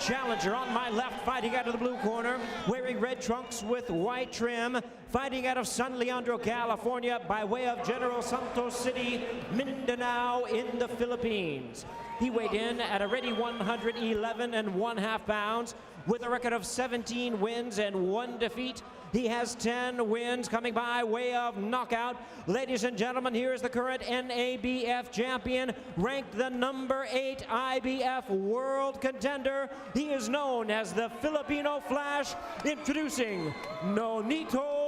challenger on my left, fighting out of the blue corner, wearing red trunks with white trim, fighting out of San Leandro, California, by way of General Santos City, Mindanao in the Philippines. He weighed in at a ready 111 1/2 pounds with a record of 17 wins and 1 defeat. He has 10 wins coming by way of knockout. Ladies and gentlemen, here is the current NABF champion, ranked the #8 IBF world contender. He is known as the Filipino Flash, introducing Nonito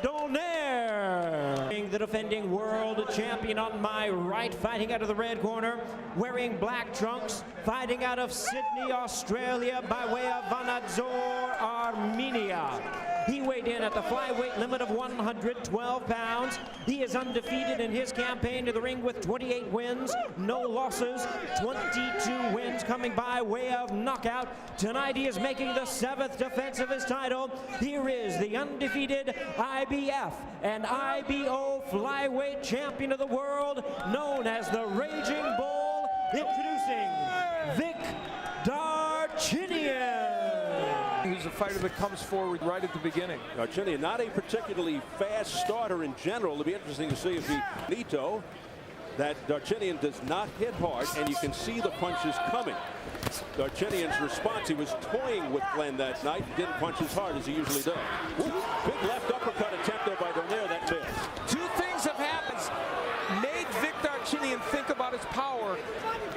Donaire. The defending world champion on my right, fighting out of the red corner, wearing black trunks, fighting out of Sydney, Australia, by way of Tigasing Armenian. He weighed in at the flyweight limit of 112 pounds. He is undefeated in his campaign to the ring with 28 wins, no losses, 22 wins coming by way of knockout. Tonight he is making the 7th defense of his title. Here is the undefeated IBF and IBO flyweight champion of the world, known as the Raging Bull, introducing Vic Darchinyan. He's a fighter that comes forward right at the beginning. Darchinyan, not a particularly fast starter in general. It'll be interesting to see if Nito, that Darchinyan does not hit hard, and you can see the punches coming. Darchinyan's response, he was toying with Glenn that night, didn't punch as hard as he usually does. Big left uppercut attempt there by Donaire, that missed. Two things have happened. Made Vic Darchinyan think about his power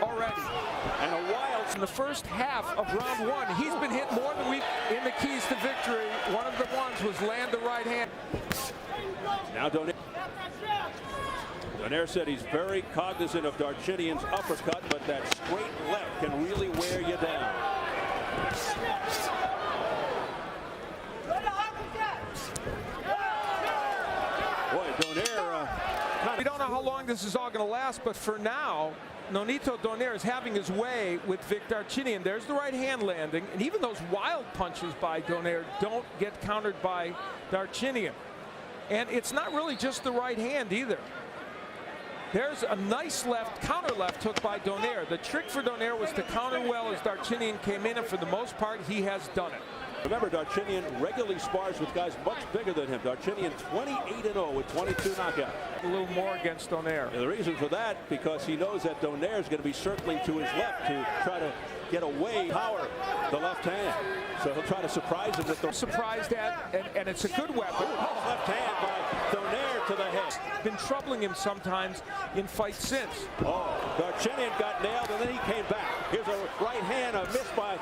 already. And a wild in the first half of round 1, he's been hit more than weak in the keys to victory. One of the ones was land the right hand. Now Donaire said he's very cognizant of Darchinyan's uppercut, but that straight left can really wear you down. Boy, Donaire, we don't know how long this is all going to last, but for now, Nonito Donaire is having his way with Vic Darchinyan. There's the right hand landing, and even those wild punches by Donaire don't get countered by Darchinyan. And it's not really just the right hand either. There's a nice counter left hook by Donaire. The trick for Donaire was to counter well as Darchinyan came in, and for the most part, he has done it. Remember, Darchinyan regularly spars with guys much bigger than him. Darchinyan 28-0 with 22 knockouts. A little more against Donaire. And the reason for that, because he knows that Donaire is going to be circling to his left to try to get away, power the left hand. So he'll try to surprise him with the surprised at, and it's a good weapon. Left hand by Donaire to the head. Been troubling him sometimes in fights since. Oh, Darchinyan got nailed and then he came back. Here's a right hand, a miss by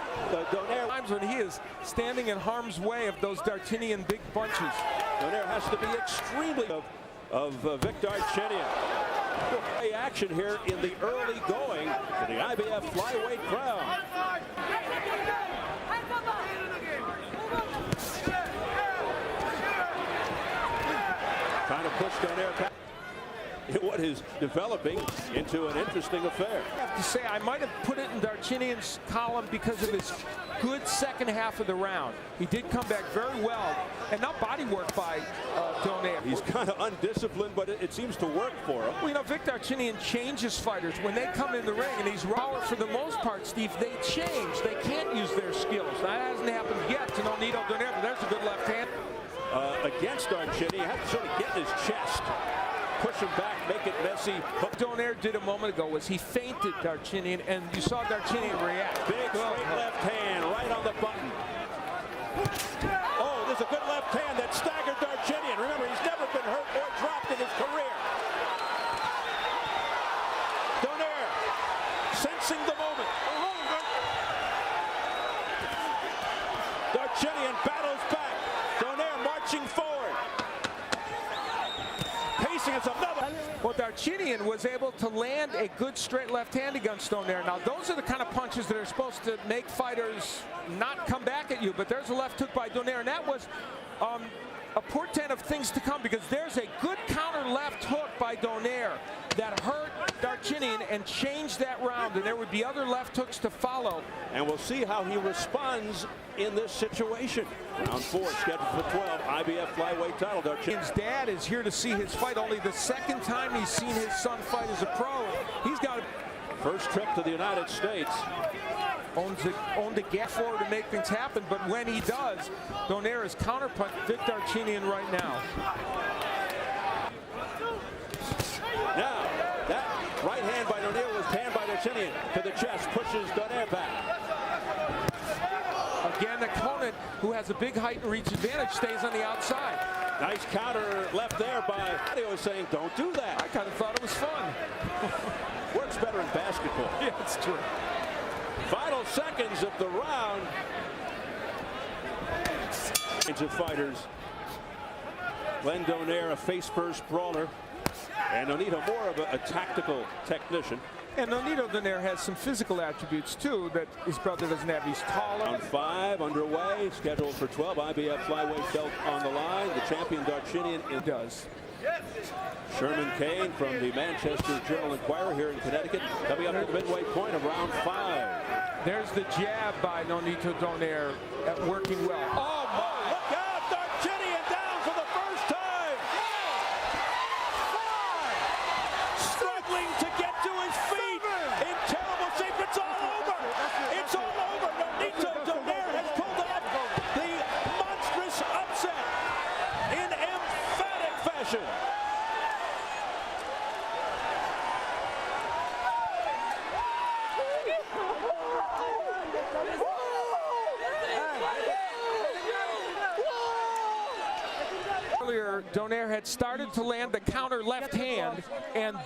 Donaire. Times when he is standing in harm's way of those Darchinyan big punches. Donaire has to be extremely of Vic Darchinyan. Action here in the early going to the IBF flyweight crown. Trying to push Donaire back. What is developing into an interesting affair. I have to say, I might have put it in Darchinyan's column because of his good second half of the round. He did come back very well, and now body work by Donaire. He's kind of undisciplined, but it seems to work for him. Well, you know, Vic Darchinyan changes fighters. When they come in the ring, and he's raw for the most part, Steve, they change. They can't use their skills. That hasn't happened yet to Nonito Donaire, but there's a good left hand. Against Darchinyan, he had to sort of get in his chest. Push him back, make it messy. What Donaire did a moment ago was he feinted Darchinyan, and you saw Darchinyan react. Big straight left hand right on the button. Oh, there's a good left hand that staggered Darchinyan. Remember, he's never been hurt or dropped in his career. Donaire sensing the moment. Darchinyan battles back. Donaire marching forward. Well, Darchinyan was able to land a good straight left hand against Donaire. Now, those are the kind of punches that are supposed to make fighters not come back at you, but there's a left hook by Donaire, and that was a portent of things to come, because there's a good counter left hook by Donaire that hurt Darchinyan and changed that round, and there would be other left hooks to follow. And we'll see how he responds in this situation. Round 4 scheduled for 12 IBF flyweight title. Darchinyan's dad is here to see his fight. Only the second time he's seen his son fight as a pro. He's got First trip to the United States. Owned the gap forward to make things happen, but when he does, Donaire is counterpunch Victor Armenian right now. Now, that right hand by Donaire was panned by Armenian to the chest, pushes Donaire back. Again, the opponent, who has a big height and reach advantage, stays on the outside. Nice counter left there by Mario, saying, don't do that. I kind of thought it was fun. Works better in basketball. Yeah, it's true. Final seconds of the round. Of fighters. Len Donaire, a face-first brawler, and Nonito more of a tactical technician. And Nonito Donaire has some physical attributes too that his brother doesn't have. He's taller. Round 5 underway, scheduled for 12. IBF flyweight belt on the line. The champion Darchinian does. Sherman Kane from the Manchester Journal-Enquirer here in Connecticut, coming up to the midway point of round 5. There's the jab by Nonito Donaire working well. Oh my! Look out! Darchinian down for the first time! Struggling to get to his feet in terrible shape. It's all over! It's all over! Nonito Donaire has pulled off the monstrous upset in emphatic fashion. Earlier, Donaire had started to land the counter left hand, and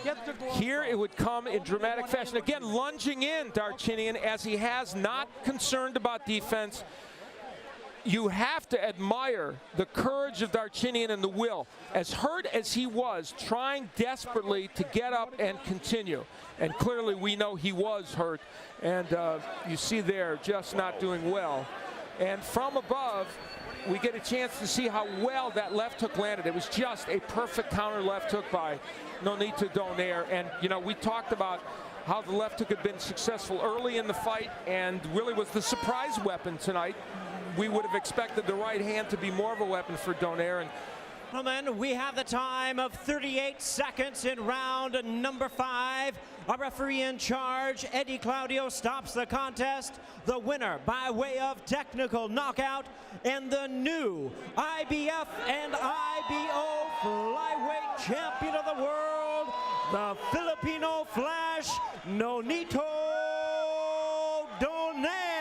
here it would come in dramatic fashion. Again, lunging in Darchinian, as he has, not concerned about defense. You have to admire the courage of Darchinian and the will. As hurt as he was, trying desperately to get up and continue. And clearly we know he was hurt, and you see there just not doing well. And from above, we get a chance to see how well that left hook landed. It was just a perfect counter left hook by Nonito Donaire. And, you know, we talked about how the left hook had been successful early in the fight and really was the surprise weapon tonight. We would have expected the right hand to be more of a weapon for Donaire. And gentlemen, we have the time of 38 seconds in round number 5. Our referee in charge, Eddie Claudio, stops the contest. The winner by way of technical knockout and the new IBF and IBO flyweight champion of the world, the Filipino Flash, Nonito Donaire.